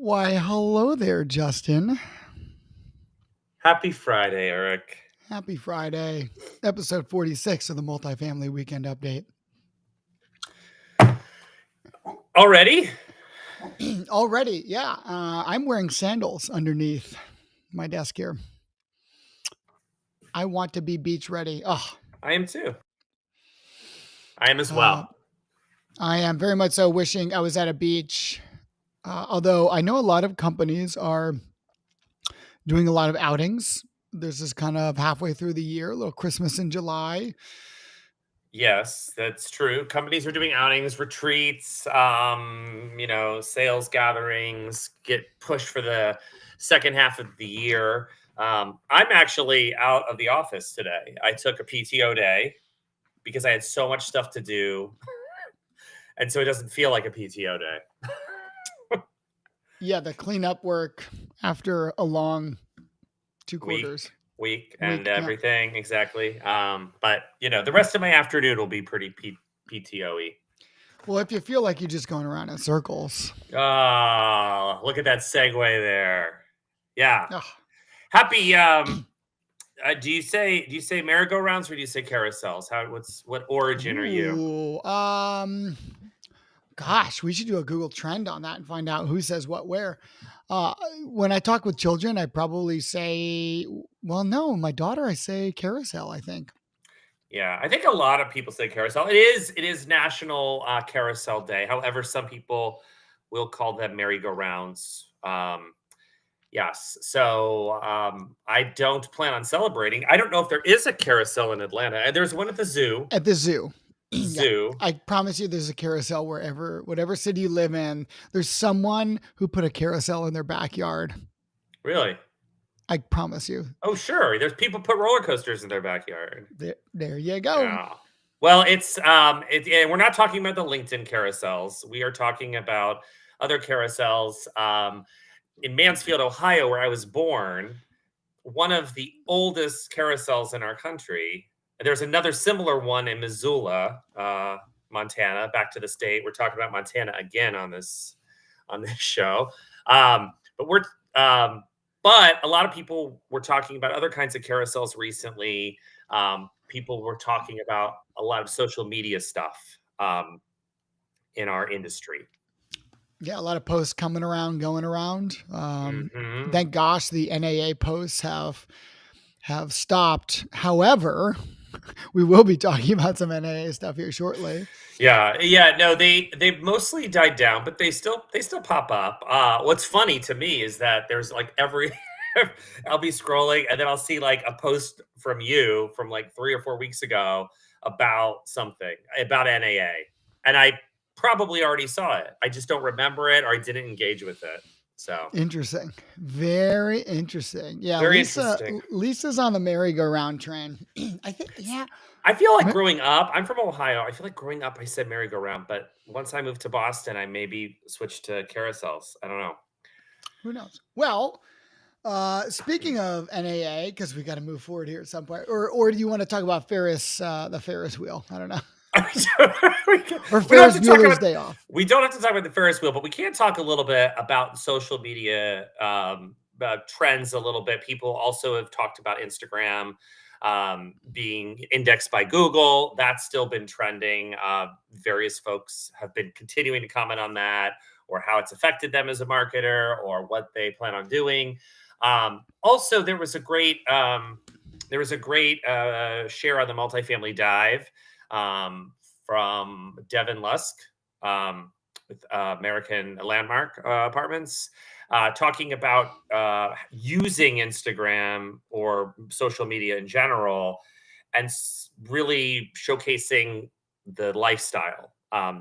Why, hello there, Justin. Happy Friday, Eric. Happy Friday. Episode 46 of the Multifamily Weekend Update. Already? Already, yeah. I'm wearing sandals underneath my desk here. I want to be beach ready. Oh, I am too. I am as well. I am very much so wishing I was at a beach. Although I know a lot of companies are doing a lot of outings. There's this kind of halfway through the year, a little Christmas in July. Yes, that's true. Companies are doing outings, retreats, sales gatherings, get pushed for the second half of the year. I'm actually out of the office today. I took a PTO day because I had so much stuff to do. And so it doesn't feel like a PTO day. Yeah, the cleanup work after a long 2 Week, quarters. week, and Yeah. everything. Exactly. But the rest of my afternoon will be pretty PTO-y. Well, if you feel like you're just going around in circles. Oh, look at that segue there. Yeah. Ugh. Happy. Do you say merry-go-rounds or do you say carousels? What origin are you? Ooh, gosh, we should do a Google trend on that and find out who says what where. When I talk with children, I probably say, well, no, my daughter, I say carousel, I think. Yeah, I think a lot of people say carousel. It is National Carousel Day. However, some people will call them merry-go-rounds. Yes. So I don't plan on celebrating. I don't know if there is a carousel in Atlanta. There's one at the zoo. At the zoo. Zoo. Yeah, I promise you there's a carousel whatever city you live in, there's someone who put a carousel in their backyard. Really? I promise you. Oh, sure. There's people put roller coasters in their backyard. There you go. Yeah. Well, we're not talking about the LinkedIn carousels. We are talking about other carousels. In Mansfield, Ohio, where I was born, one of the oldest carousels in our country. There's another similar one in Missoula, Montana. Back to the state. We're talking about Montana again on this show. But a lot of people were talking about other kinds of carousels recently. People were talking about a lot of social media stuff in our industry. Yeah, a lot of posts coming around, going around. Mhm. Thank gosh the NAA posts have stopped. However, we will be talking about some NAA stuff here shortly. Yeah. No, they've mostly died down, but they still pop up. What's funny to me is that there's like every I'll be scrolling and then I'll see like a post from you from like 3 or 4 weeks ago about something about NAA, and I probably already saw it. I just don't remember it or I didn't engage with it. So Interesting. Very interesting. Yeah, very interesting. Lisa's on the merry-go-round train. I think, yeah. I feel like growing up, I'm from Ohio. I feel like growing up, I said merry-go-round, but once I moved to Boston, I maybe switched to carousels. I don't know. Who knows? Well, speaking of NAA, because we got to move forward here at some point, or do you want to talk about the Ferris wheel? I don't know. Or Ferris Bueller's Day Off. We don't have to talk about the Ferris wheel, but we can talk a little bit about social media trends a little bit. People also have talked about Instagram being indexed by Google. That's still been trending. Various folks have been continuing to comment on that, or how it's affected them as a marketer, or what they plan on doing. Also, there was a great share on the Multifamily Dive from Devin Lusk with American Landmark Apartments, talking about using Instagram or social media in general and really showcasing the lifestyle.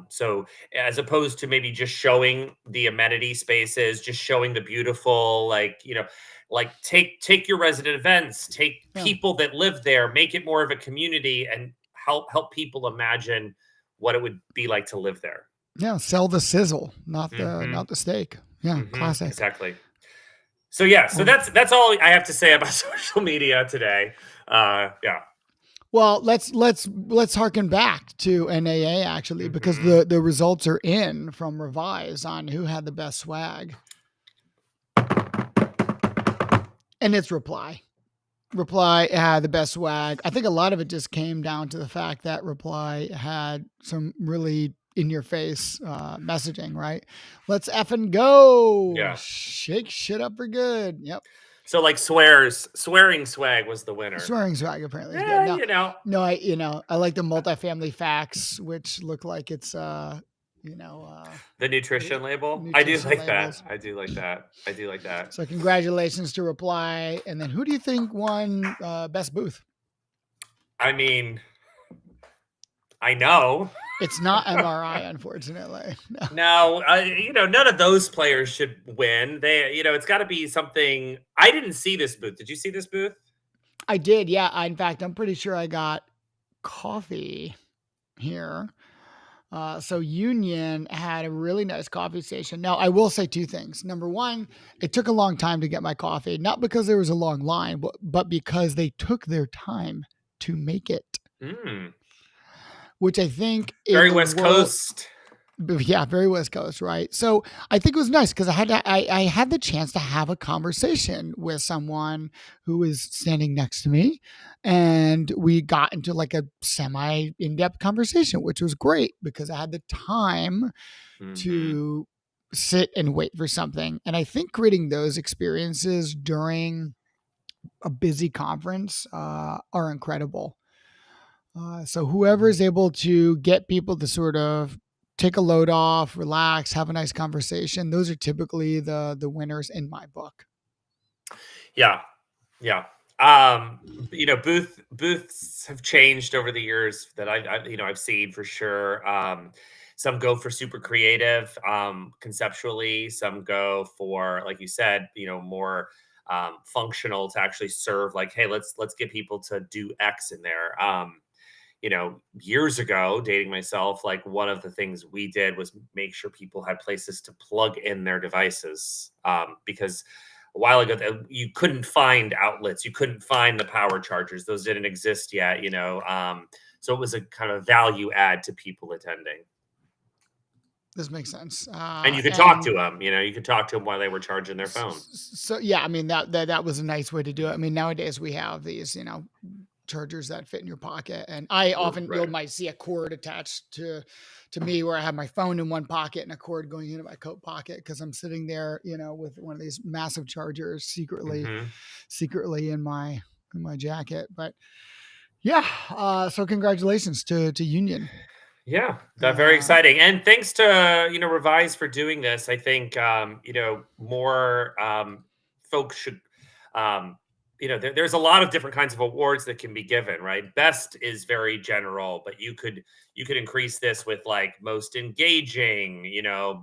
So as opposed to maybe just showing the amenity spaces, just showing the beautiful, like take your resident events, take people that live there, make it more of a community, and help people imagine what it would be like to live there. Yeah, sell the sizzle, not the steak. Yeah, classic. Exactly. So yeah, that's all I have to say about social media today. Yeah. Well, let's harken back to NAA actually, because the results are in from Revise on who had the best swag. And it's Reply. Reply had the best swag. I think a lot of it just came down to the fact that Reply had some really in your face messaging, right? Let's effing go. Yeah. Shake shit up for good. Yep. So like swearing swag was the winner. Swearing swag apparently is good. Yeah, Now, you know, no, I like the multifamily facts, which look like it's you know, the nutrition label. I do nutrition like that. labels. I do like that. I do like that. So congratulations to Reply. And then who do you think won best booth? I mean, I know. It's not MRI, unfortunately. No. No, none of those players should win. It's got to be something. I didn't see this booth. Did you see this booth? I did, yeah. In fact, I'm pretty sure I got coffee here. So Union had a really nice coffee station. Now, I will say two things. Number one, it took a long time to get my coffee, not because there was a long line, but because they took their time to make it, Mm, which I think in very the West world, Coast. yeah, very West Coast, right? So I think it was nice because I had the chance to have a conversation with someone who was standing next to me, and we got into like a semi in depth conversation, which was great because I had the time Hmm. to sit and wait for something. And I think creating those experiences during a busy conference are incredible. So whoever is able to get people to sort of take a load off, relax, have a nice conversation, those are typically the winners in my book. Yeah, yeah. Booths have changed over the years that I've seen for sure. Some go for super creative, conceptually. Some go for, like you said, more functional to actually serve. Like, hey, let's get people to do X in there. Years ago, dating myself, like one of the things we did was make sure people had places to plug in their devices, because a while ago you couldn't find outlets, you couldn't find the power chargers; those didn't exist yet. So it was a kind of value add to people attending, This makes sense. and you could talk And to them. You could talk to them while they were charging their phone. so yeah, I mean that was a nice way to do it. I mean nowadays we have these, chargers that fit in your pocket, and I often you'll Right. might see a cord attached to me where I have my phone in one pocket and a cord going into my coat pocket because I'm sitting there, with one of these massive chargers Hmm. secretly in my jacket. But yeah, so congratulations to Union. Yeah, that very Uh, exciting. And thanks to, Revise for doing this. I think more folks should there's a lot of different kinds of awards that can be given, right? Best is very general, but you could increase this with like most engaging,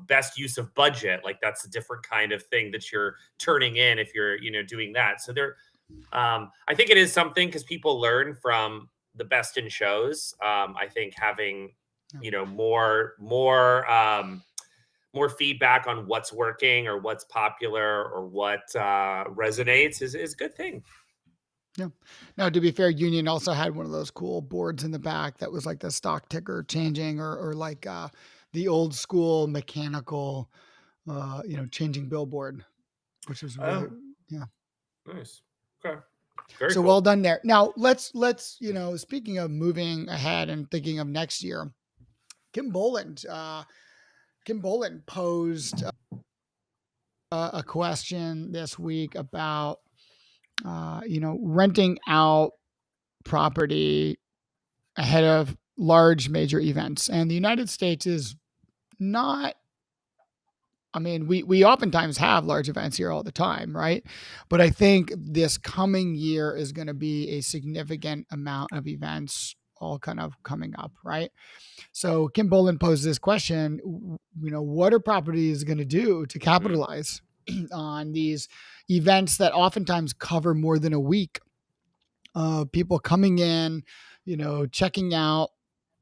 best use of budget. Like that's a different kind of thing that you're turning in if you're, doing that. So I think it is something because people learn from the best in shows. I think having yeah. more feedback on what's working or what's popular or what resonates is a good thing. Yeah. Now, to be fair, Union also had one of those cool boards in the back that was like the stock ticker changing, or like the old school mechanical, changing billboard, which was really, Oh, yeah. nice. Okay, very So well cool. done there. Now let's speaking of moving ahead and thinking of next year, Kim Boland, Kim Boland posed a question this week about, renting out property ahead of large major events. And the United States is not, I mean, we oftentimes have large events here all the time, right? But I think this coming year is going to be a significant amount of events all kind of coming up, right? So Kim Boland posed this question, what are properties going to do to Mm, capitalize on these events that oftentimes cover more than a week? People coming in, checking out,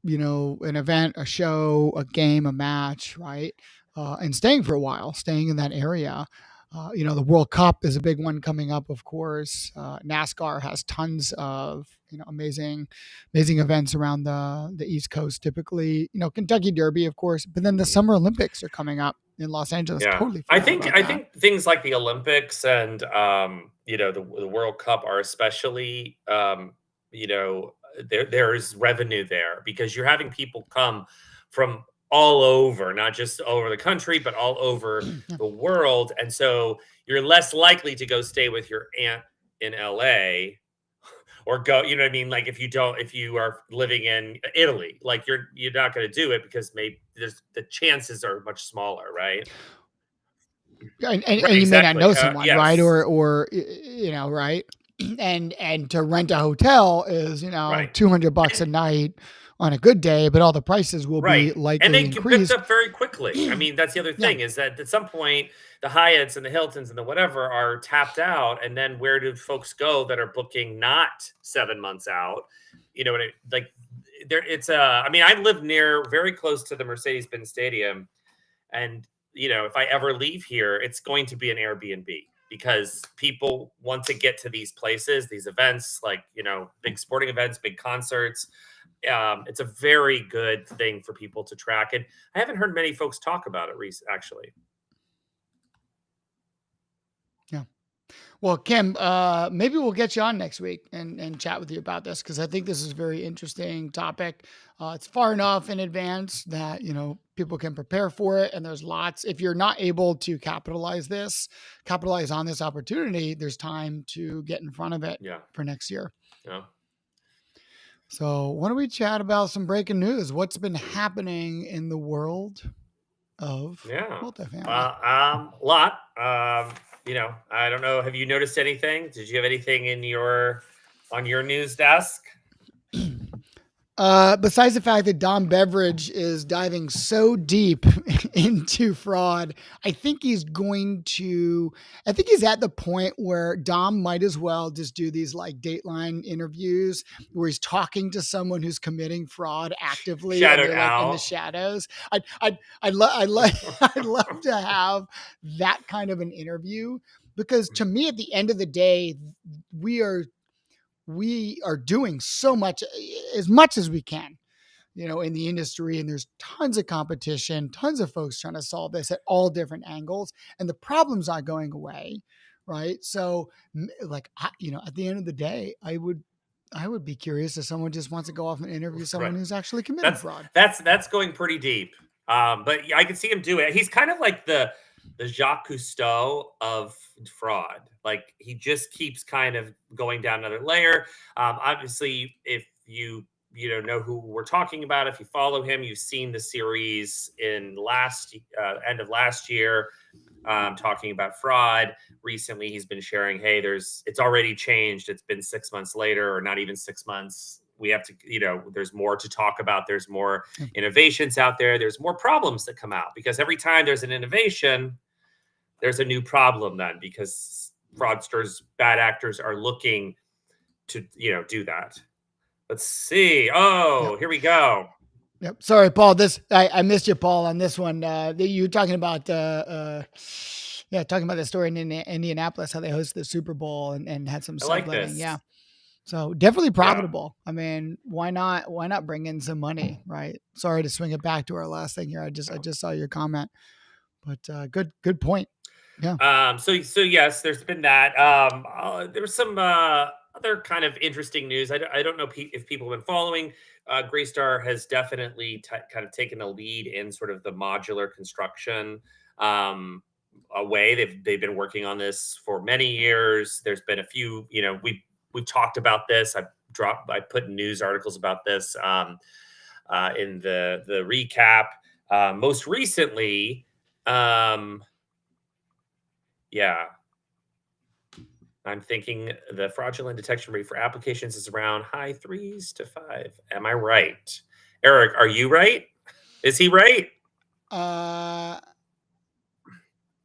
an event, a show, a game, a match, right? And staying for a while, staying in that area. The World Cup is a big one coming up, of course. NASCAR has tons of amazing events around the East Coast. Typically, Kentucky Derby, of course, but then the mhm. Summer Olympics are coming up in Los Angeles. Yeah, Totally I forgot think about I that. think things like the Olympics and the World Cup are especially, you know, there's revenue there because you're having people come from all over, not just all over the country, but all over Yeah. the world. And so you're less likely to go stay with your aunt in LA or go, you know what I mean? Like if you are living in Italy, like you're not going to do it because maybe the chances are much smaller, right? Right, And you may not exactly. know someone, right? Yes, Right? And to rent a hotel is, right. $200 a night on a good day, but all the prices will Right, be and likely they get picked increased. up very quickly. I mean, that's the other Yeah. thing is that at some point, the Hyatts and the Hiltons and the whatever are tapped out, and then where do folks go that are booking not 7 months out? You know what I like, there it's, I mean, I live near very close to the Mercedes-Benz Stadium, and, if I ever leave here, it's going to be an Airbnb because people want to get to these places, these events, like, big sporting events, big concerts. It's a very good thing for people to track. And I haven't heard many folks talk about it actually. Yeah. Well, Kim, maybe we'll get you on next week and chat with you about this because I think this is a very interesting topic. It's far enough in advance that people can prepare for it, and there's lots. If you're not able to capitalize on this opportunity, there's time to get in front of it Yeah. for next year. Yeah. So, why don't we chat about some breaking news? What's been happening in the world of Yeah. multifamily? A lot. I don't know. Have you noticed anything? Did you have anything on your news desk? Besides the fact that Dom Beveridge is diving so deep into fraud, I think he's at the point where Dom might as well just do these like Dateline interviews where he's talking to someone who's committing fraud actively and Shadowed they're like in the out. shadows. I'd love to have that kind of an interview because to me, at the end of the day, we are we are doing so much, as much as we can, in the industry. And there's tons of competition, tons of folks trying to solve this at all different angles. And the problem's not going away. Right. So, like, at the end of the day, I would be curious if someone just wants to go off and interview Right. someone who's actually committed That's fraud. that's going pretty deep. But yeah, I can see him do it. He's kind of like the Jacques Cousteau of fraud. Like he just keeps kind of going down another layer. Obviously, if you know who we're talking about, if you follow him, you've seen the series in last end of last year, talking about fraud. Recently, he's been sharing, hey, it's already changed. It's been 6 months later, or not even 6 months. We have to, there's more to talk about. There's more innovations out there. There's more problems that come out because every time there's an innovation, there's a new problem then because fraudsters, bad actors are looking to, do that. Let's see. Yep. Oh, here we go. Yep. Sorry, Paul. I missed you, Paul, on this one. You were talking about talking about the story in Indianapolis, how they hosted the Super Bowl and had some I like subletting. Yeah. this. So definitely Yeah. profitable. I mean, why not? Why not bring in some money, right? Sorry to swing it back to our last thing here. I just saw your comment, but good point. Yeah. So yes, there's been that. There was some other kind of interesting news. I don't know if people have been following. Greystar has definitely kind of taken a lead in sort of the modular construction way. They've been working on this for many years. There's been a few. We've talked about this. I put news articles about this in the recap. Most recently. Yeah, I'm thinking the fraudulent detection rate for applications is around high threes to five. Am I right? Eric, are you right? Is he right? Uh,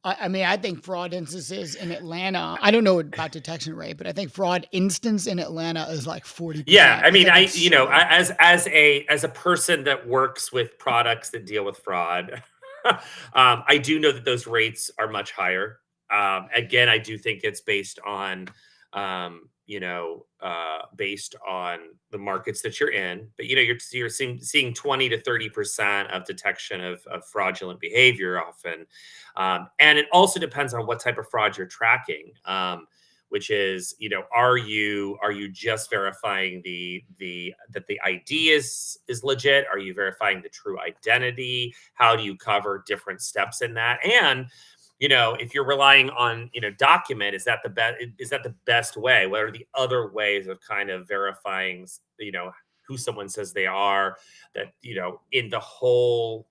I mean, I think fraud instances in Atlanta. I don't know about detection rate, but I think fraud instance in Atlanta is like Yeah, 40%. I I mean, think it's so. as a person that works with products that deal with fraud, I do know that those rates are much higher. Again, I do think it's based on the markets that you're in. But you're seeing 20 to 30% of detection of fraudulent behavior often, and it also depends on what type of fraud you're tracking. which is, are you just verifying that the ID is legit? Are you verifying the true identity? How do you cover different steps in that? And if you're relying on, document, is that the best way? What are the other ways of kind of verifying, who someone says they are, that, in the whole,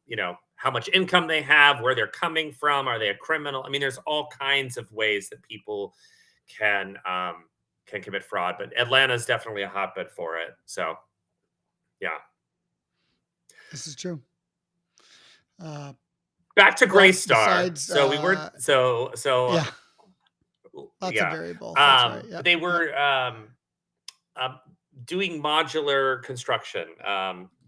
how much income they have, where they're coming from, are they a criminal? I mean, there's all kinds of ways that people can commit fraud, but Atlanta is definitely a hotbed for it. So, yeah. This is true. Back to Well, Greystar. besides, So we were yeah, lots of yeah. variables. That's right. Yep. They Yep. were doing modular construction.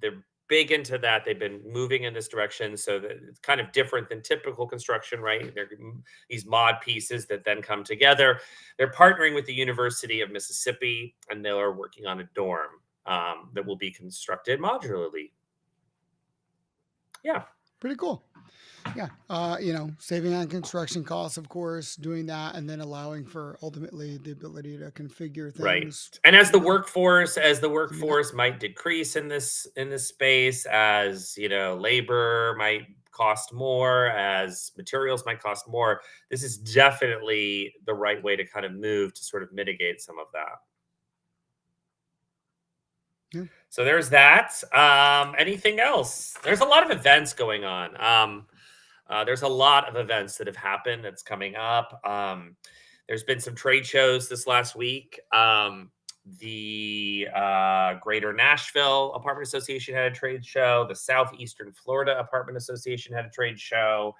They're big into that. They've been moving in this direction, so that it's kind of different than typical construction, right? They're these mod pieces that then come together. They're partnering with the University of Mississippi, and they are working on a dorm that will be constructed modularly. Yeah. Pretty cool. Yeah. Saving on construction costs, of course, doing that, and then allowing for ultimately the ability to configure Right. things. And as the workforce might decrease in this space, as labor might cost more, as materials might cost more, this is definitely the right way to kind of move to sort of mitigate some of that. Yeah. So there's that. Anything else? There's a lot of events going on. There's a lot of events that have happened that's coming up. There's been some trade shows this last week. The Greater Nashville Apartment Association had a trade show. The Southeastern Florida Apartment Association had a trade show.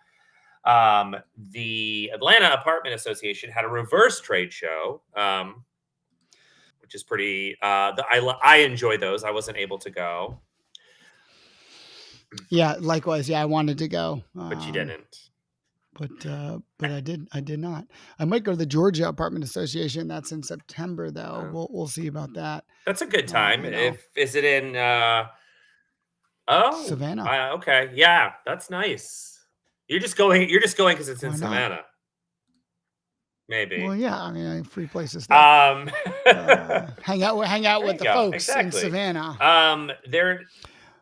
The Atlanta Apartment Association had a reverse trade show, which is pretty. I enjoy those. I wasn't able to go. Yeah, likewise. Yeah, I wanted to go, but you didn't. But I did not. I might go to the Georgia Apartment Association. That's in September, though. We'll see about that. That's a good time. Is it in? Savannah. Okay, yeah, that's nice. You're just going because it's in Savannah. Maybe. Well, yeah. I mean, free places to hang out with the folks in Savannah.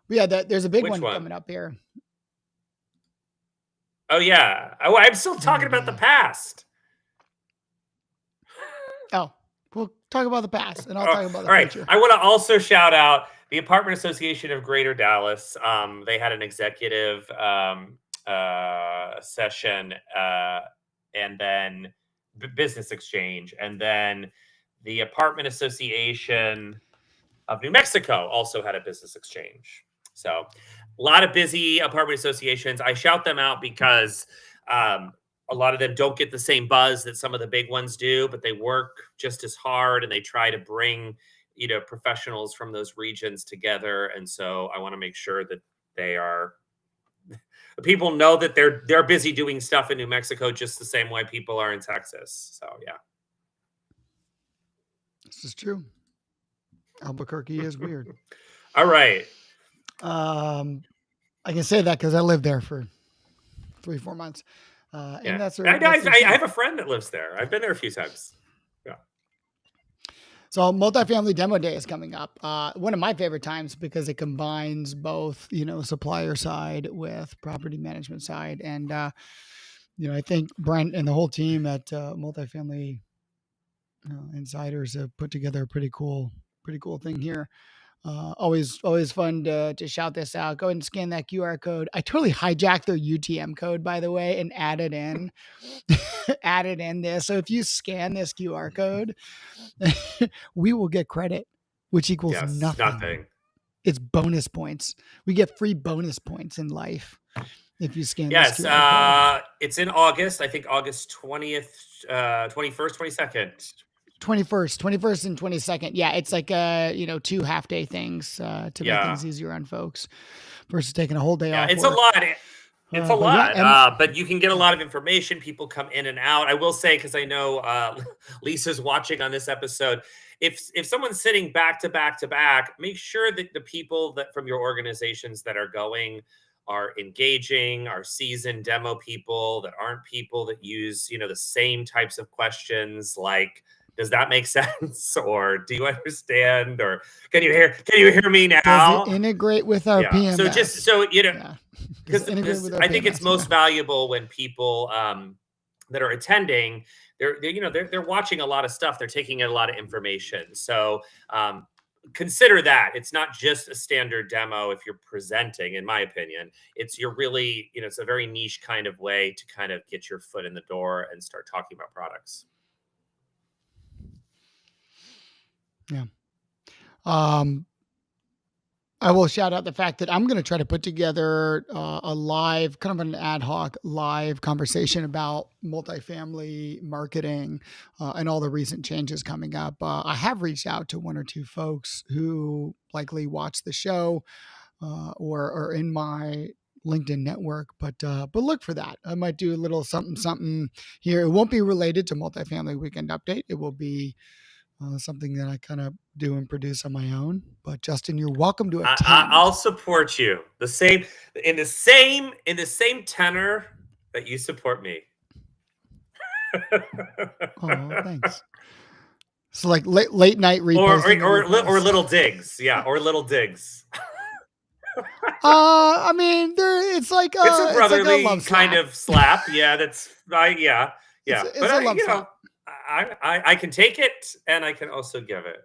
There's a big one coming up here. Oh yeah. Oh, I'm still talking about the past. Oh, we'll talk about the past, and I'll talk about the future. I want to also shout out the Apartment Association of Greater Dallas. They had an executive session, and then business exchange, and then the Apartment Association of New Mexico also had a business exchange. So a lot of busy apartment associations. I shout them out because a lot of them don't get the same buzz that some of the big ones do, but they work just as hard, and they try to bring, professionals from those regions together. And so I want to make sure that people know that they're busy doing stuff in New Mexico just the same way people are in Texas. So yeah. This is true. Albuquerque is weird. All right. I can say that because I lived there for 3-4 months. And that's I have a friend that lives there. I've been there a few times. Yeah. So multifamily demo day is coming up. One of my favorite times because it combines both, supplier side with property management side. And, I think Brent and the whole team at Multifamily Insiders have put together a pretty cool thing here. Always fun to shout this out. Go ahead and scan that QR code. I totally hijacked their UTM code, by the way, and added in this. So if you scan this QR code, we will get credit, which equals nothing. It's bonus points. We get free bonus points in life if you scan this QR code. It's in August. I think August 20th, 21st, 22nd. 21st and 22nd. Yeah, it's like 2 half-day things to make things easier on folks versus taking a whole day off. It's work. It's a lot. But you can get a lot of information. People come in and out. I will say, because I know Lisa's watching on this episode, if someone's sitting back to back to back, make sure that the people that from your organizations that are going are engaging, are seasoned demo people, that aren't people that use the same types of questions like Does that make sense? Or do you understand? Or can you hear me Does it now? integrate with our Yeah. So just PMS? so Yeah. Does it integrate because with our I think it's PMS? Yeah. most valuable when people that are attending, they're watching a lot of stuff. They're taking in a lot of information. So consider that it's not just a standard demo. If you're presenting, in my opinion, you're really, it's a very niche kind of way to kind of get your foot in the door and start talking about products. Yeah. I will shout out the fact that I'm going to try to put together a live, kind of an ad hoc live conversation about multifamily marketing and all the recent changes coming up. I have reached out to one or two folks who likely watch the show or are in my LinkedIn network, but look for that. I might do a little something something here. It won't be related to multifamily weekend update. It will be something that I kind of do and produce on my own. But Justin, you're welcome to I'll attend. support you in the same tenor that you support me. Oh, thanks. So like late night or, reposting or of your or or posts. little digs, yeah, or little digs. I mean, It's a it's like a brotherly love kind slap. of slap. Yeah, that's right. Yeah, It's yeah. But it's a love slap. I can take it and I can also give it.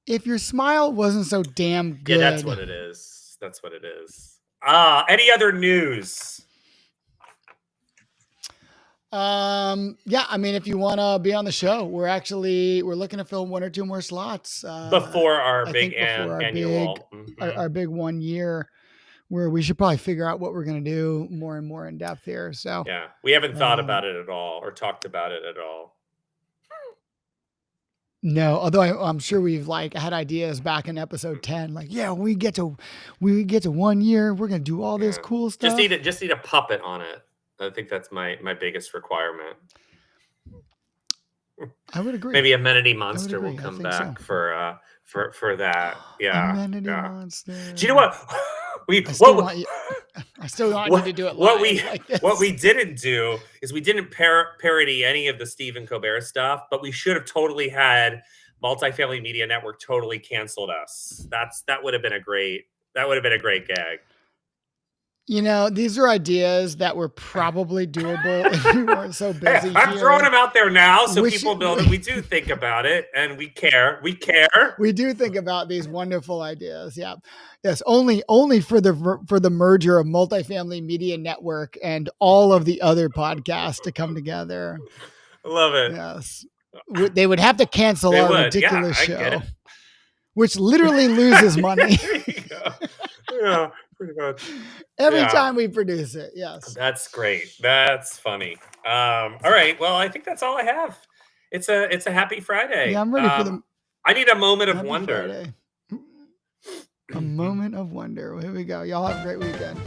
If your smile wasn't so damn Yeah, that's good, what it is. That's what it is. Any other news? yeah, I mean, if you want to be on the show, we're looking to fill one or two more slots. Before our I big think before annual. our big 1 year, where we should probably figure out what we're going to do more and more in depth here. So, Yeah, we haven't thought um, about it at all or talked about it at all. no, although I'm sure we've like had ideas back in episode 10, like, yeah, when we get to 1 year, we're gonna do all this Yeah, cool just need stuff. a puppet on it. I think that's my biggest requirement. I would agree. Maybe Amenity I would Monster will agree. I come think so. back for that. Yeah, Amenity yeah. Do you know monster. what we I still what want you. I still want you what to do it what live we like what this. we didn't do is we didn't parody any of the Stephen Colbert stuff, but we should have totally had Multifamily Media Network totally canceled us. That would have been a great gag. You know, these are ideas that were probably doable if we weren't so Hey, busy I'm throwing here. them out there now so Which people know that we do think about it and we care. We care. we do think about these wonderful ideas. Yeah. Yes. Only for the merger of Multifamily Media Network and all of the other podcasts to come together. I love it. Yes. They would have to cancel They our would. Yeah, ridiculous I get show, it. which literally loses money There you go. Yeah, pretty much. every Yeah, time we produce it. Yes. that's great. That's funny. All right. Well, I think that's all I have. It's a happy Yeah, Friday. I'm ready for the I need a moment of happy wonder. Friday. A moment of wonder. Here we go. Y'all have a great weekend.